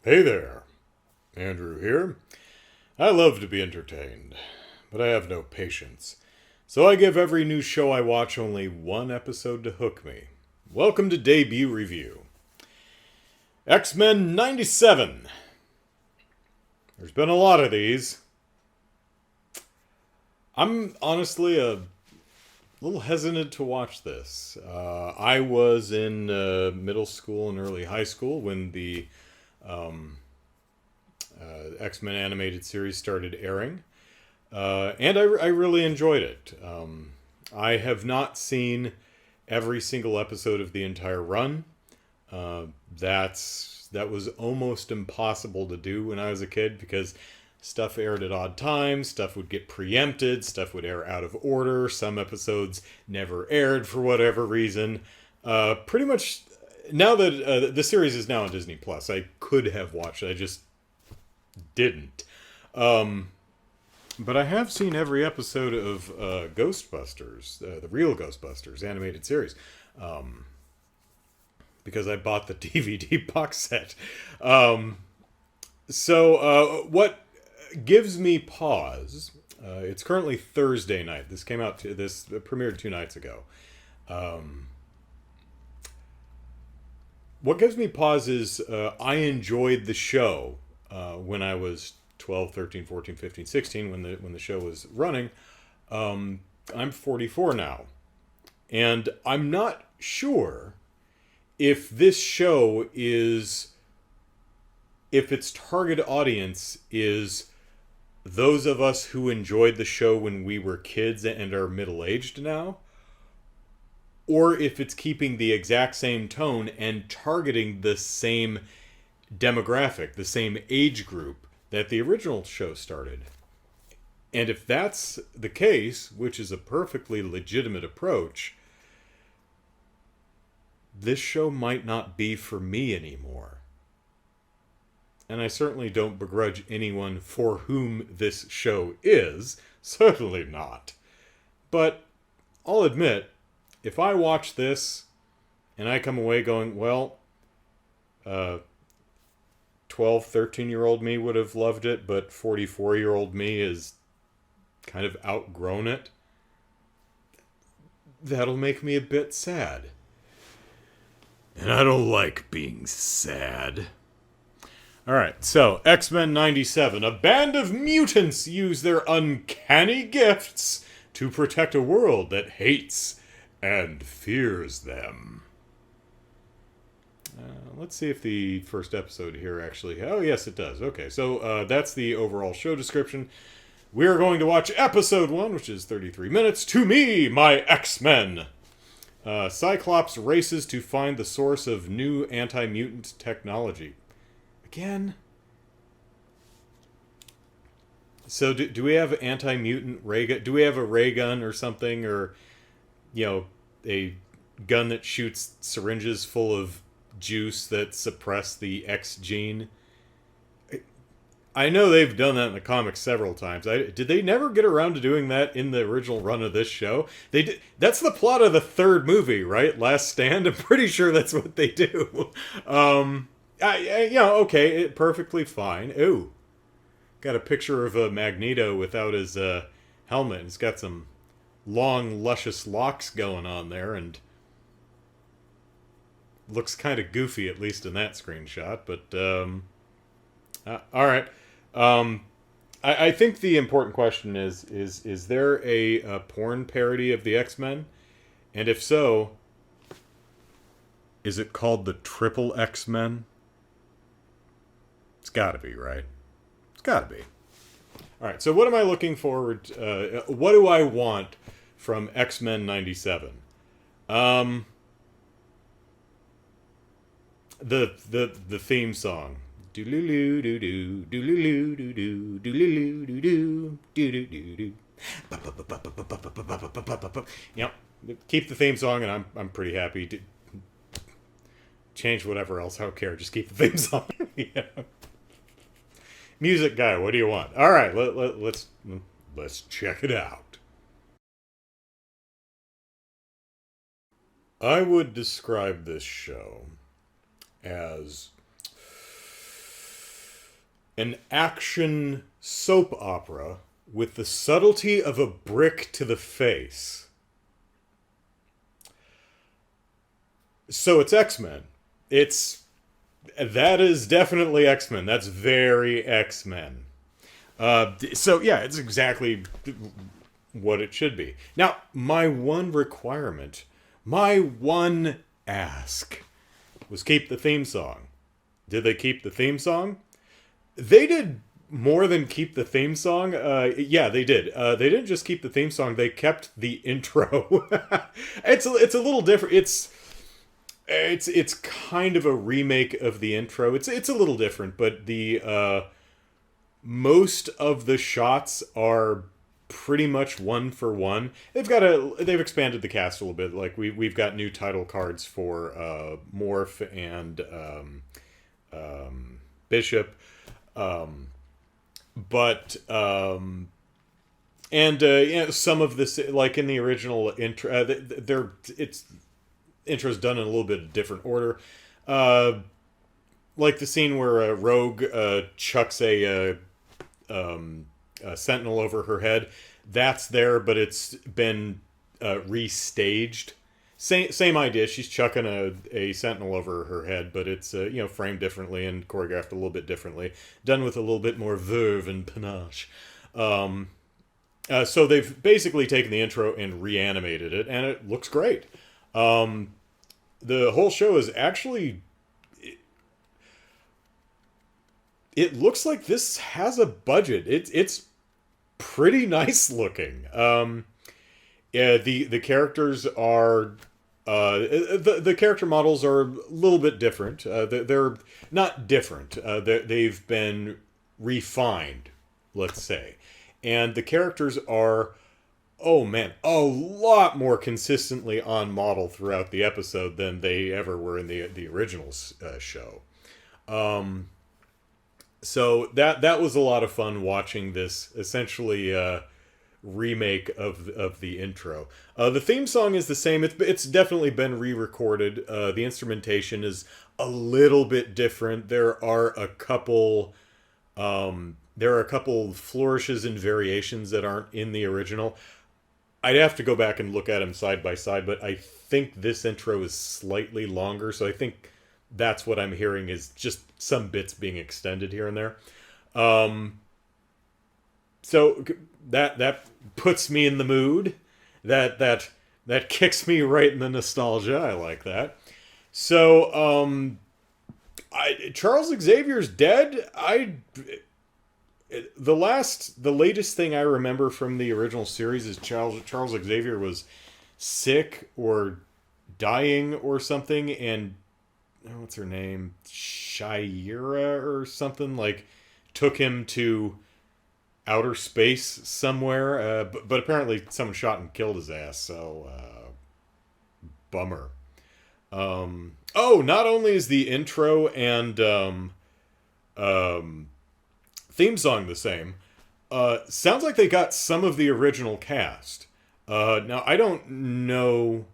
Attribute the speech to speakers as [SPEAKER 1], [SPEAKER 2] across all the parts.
[SPEAKER 1] Hey there, Andrew here. I love to be entertained, but I have no patience. So I give every new show I watch only one episode to hook me. Welcome to Debut Review. X-Men 97. There's been a lot of these. I'm honestly a little hesitant to watch this. I was in middle school and early high school when the X-Men animated series started airing. And I really enjoyed it. I have not seen every single episode of the entire run. That was almost impossible to do when I was a kid because stuff aired at odd times, stuff would get preempted, stuff would air out of order, some episodes never aired for whatever reason. Pretty much now that the series is now on Disney Plus, I could have watched it, I just didn't. But I have seen every episode of Ghostbusters, the real Ghostbusters animated series, because I bought the DVD box set. What gives me pause? It's currently Thursday night. This premiered 2 nights ago. What gives me pause is I enjoyed the show when I was 12, 13, 14, 15, 16 when the show was running. I'm 44 now. And I'm not sure if this show if its target audience is those of us who enjoyed the show when we were kids and are middle-aged now, or if it's keeping the exact same tone and targeting the same demographic, the same age group that the original show started. And if that's the case, which is a perfectly legitimate approach, this show might not be for me anymore. And I certainly don't begrudge anyone for whom this show is. Certainly not. But I'll admit, if I watch this and I come away going, well, 12, 13-year-old me would have loved it, but 44-year-old me is kind of outgrown it, that'll make me a bit sad. And I don't like being sad. Alright, so X-Men 97. A band of mutants use their uncanny gifts to protect a world that hates and fears them. Let's see if the first episode here actually... Oh, yes, it does. Okay, so that's the overall show description. We're going to watch episode 1, which is 33 minutes. To me, my X-Men! Cyclops races to find the source of new anti-mutant technology. Again? So do we have anti-mutant ray gun? Do we have a ray gun or something? Or, a gun that shoots syringes full of juice that suppress the X gene? I know they've done that in the comics several times. Did they never get around to doing that in the original run of this show? They did. That's the plot of the third movie, right? Last Stand. I'm pretty sure that's what they do. Okay, perfectly fine. Ooh, got a picture of a Magneto without his helmet. He's got some long, luscious locks going on there, and looks kind of goofy, at least in that screenshot. But all right. I think the important question is there a porn parody of the X-Men? And if so, is it called the Triple X-Men? It's gotta be, right? It's gotta be. Alright, so what am I looking forward what do I want from X-Men 97? The theme song. Do-loo-loo-doo-doo, do-loo-loo-doo-doo, do-loo-loo-doo-doo, do-do-do-do. Yep, keep the theme song, and I'm pretty happy. Change whatever else, I don't care. Just keep the theme song. Yeah. Music guy, what do you want? All right, let's check it out. I would describe this show as An action soap opera with the subtlety of a brick to the face. So it's X-Men. That is definitely X-Men. That's very X-Men. So yeah, it's exactly what it should be. Now, my one requirement, my one ask was keep the theme song. Did they keep the theme song? They did more than keep the theme song. Yeah, they did. They didn't just keep the theme song. They kept the intro. It's a little different. It's kind of a remake of the intro. It's a little different, but the most of the shots are pretty much one for one. They've expanded the cast a little bit. Like we've got new title cards for Morph and Bishop, but and some of this, like in the original intro, intro's done in a little bit different order. Like the scene where Rogue chucks a sentinel over her head. That's there, but it's been restaged. Same idea. She's chucking a sentinel over her head, but it's framed differently and choreographed a little bit differently, done with a little bit more verve and panache. So they've basically taken the intro and reanimated it, and it looks great. The whole show is actually... It looks like this has a budget. It's pretty nice looking. Yeah, the characters are... the character models are a little bit different. They're not different. They've been refined, let's say. And the characters are... oh man, a lot more consistently on model throughout the episode than they ever were in the original show. So that was a lot of fun watching this essentially remake of the intro. The theme song is the same. It's definitely been re-recorded. The instrumentation is a little bit different. There are a couple flourishes and variations that aren't in the original. I'd have to go back and look at them side by side, but I think this intro is slightly longer, so I think that's what I'm hearing is just some bits being extended here and there. So that puts me in the mood. That kicks me right in the nostalgia. I like that. So Charles Xavier's dead. The latest thing I remember from the original series is Charles Xavier was sick or dying or something, and what's her name, Shira or something, like took him to outer space somewhere, but apparently someone shot and killed his ass, so bummer. Not only is the intro and theme song the same, sounds like they got some of the original cast. Now I don't know.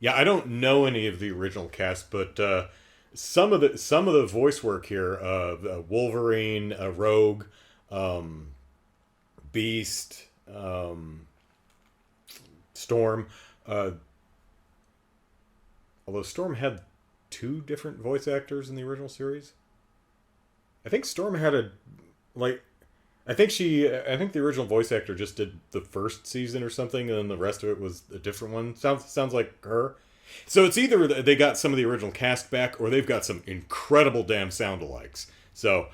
[SPEAKER 1] Yeah, I don't know any of the original cast, but some of the voice work here, Wolverine, Rogue, Beast, Storm. Although Storm had two different voice actors in the original series. I think Storm had I think the original voice actor just did the first season or something, and then the rest of it was a different one. Sounds like her. So it's either they got some of the original cast back, or they've got some incredible damn sound-alikes. So,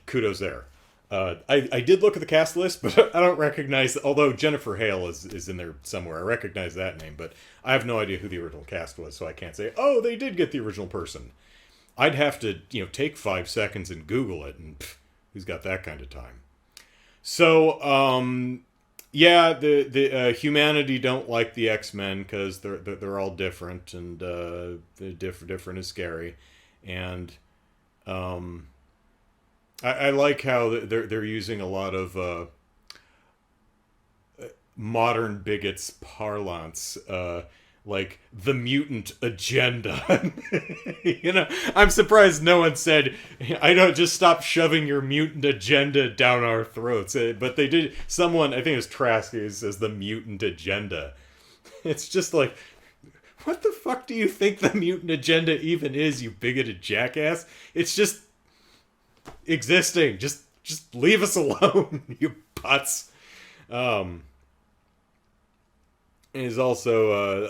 [SPEAKER 1] kudos there. I did look at the cast list, but I don't recognize, although Jennifer Hale is in there somewhere. I recognize that name, but I have no idea who the original cast was, so I can't say, oh, they did get the original person. I'd have to, take 5 seconds and Google it, and who's got that kind of time? So, the humanity don't like the X-Men because they're all different, and different is scary, and I like how they're using a lot of modern bigots parlance. like the mutant agenda. You know, I'm surprised no one said, I don't just stop shoving your mutant agenda down our throats. But they did. Someone, I think it was Trask, says the mutant agenda. It's just like, what the fuck do you think the mutant agenda even is, you bigoted jackass? It's just existing. Just leave us alone, you putz. Is also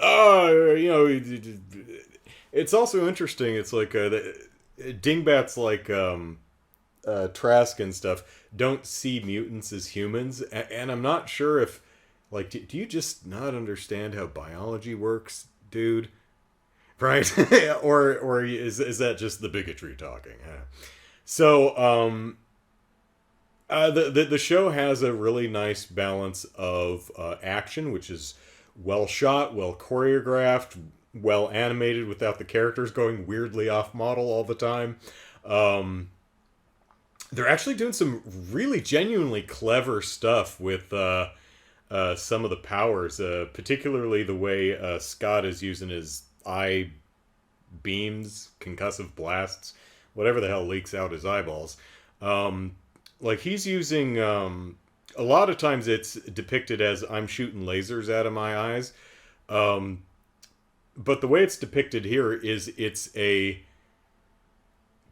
[SPEAKER 1] it's also interesting. It's like the dingbats like Trask and stuff don't see mutants as humans, and I'm not sure if, like, do you just not understand how biology works, dude? Right? or is that just the bigotry talking? So the show has a really nice balance of action, which is well shot, well choreographed, well animated without the characters going weirdly off model all the time. They're actually doing some really genuinely clever stuff with some of the powers, particularly the way Scott is using his eye beams, concussive blasts, whatever the hell leaks out his eyeballs. Like, he's using... a lot of times it's depicted as I'm shooting lasers out of my eyes. But the way it's depicted here is it's a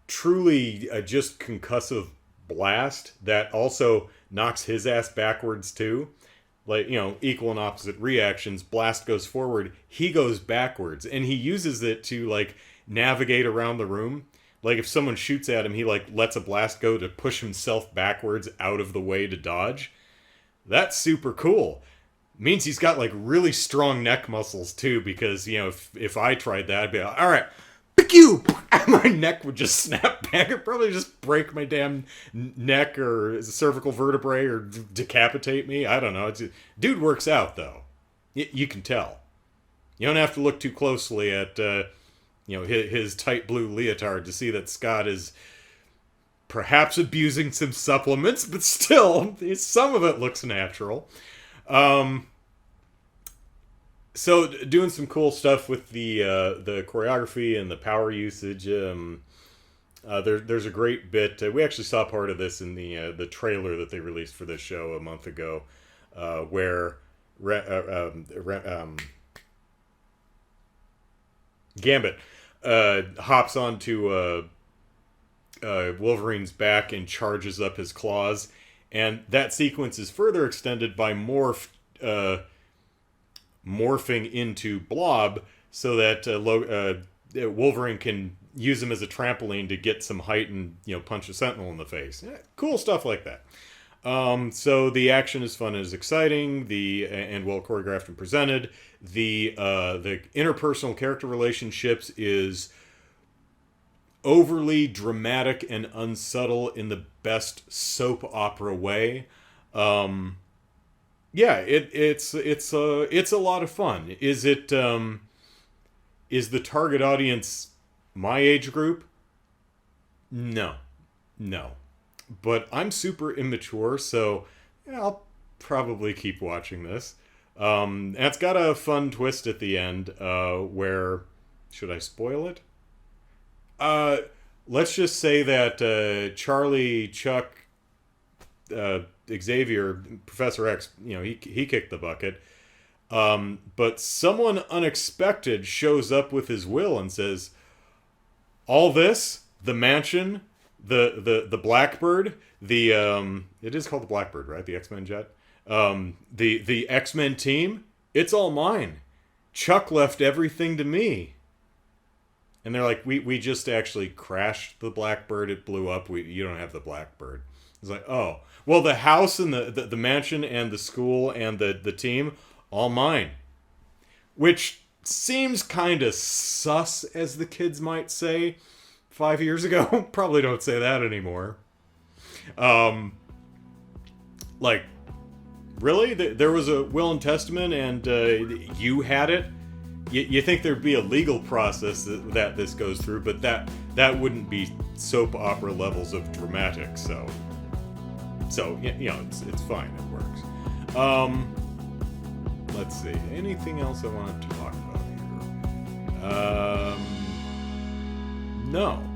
[SPEAKER 1] truly just concussive blast that also knocks his ass backwards too. Like, you know, equal and opposite reactions. Blast goes forward, he goes backwards. And he uses it to, like, navigate around the room. Like, if someone shoots at him, he, like, lets a blast go to push himself backwards out of the way to dodge. That's super cool. Means he's got, like, really strong neck muscles, too, because, you know, if I tried that, I'd be like, all right, pick you! My neck would just snap back. It'd probably just break my damn neck or cervical vertebrae or decapitate me. I don't know. Dude works out, though. You can tell. You don't have to look too closely at... his tight blue leotard to see that Scott is perhaps abusing some supplements, but still, some of it looks natural. So doing some cool stuff with the choreography and the power usage. There's a great bit. We actually saw part of this in the trailer that they released for this show a month ago, where Gambit hops onto Wolverine's back and charges up his claws, and that sequence is further extended by morphing into Blob, so that Wolverine can use him as a trampoline to get some height and punch a Sentinel in the face. Yeah, cool stuff like that. So the action is fun and is exciting, and well choreographed and presented. The interpersonal character relationships is overly dramatic and unsubtle in the best soap opera way. It's a lot of fun. Is the target audience my age group? No. But I'm super immature, so I'll probably keep watching this. And it's got a fun twist at the end, where... Should I spoil it? Let's just say that Charlie, Chuck, Xavier, Professor X, he kicked the bucket. But someone unexpected shows up with his will and says, all this, the mansion... The Blackbird, it is called the Blackbird, right? The X-Men jet. The X-Men team, it's all mine. Chuck left everything to me. And they're like, we just actually crashed the Blackbird. It blew up. You don't have the Blackbird. It's like, oh, well, the house and the mansion and the school and the team, all mine. Which seems kind of sus, as the kids might say. 5 years ago. Probably don't say that anymore. Like, really? There was a will and testament and you had it? You think there'd be a legal process that this goes through, but that wouldn't be soap opera levels of dramatic, so it's fine, it works. Let's see. Anything else I wanted to talk about here? No.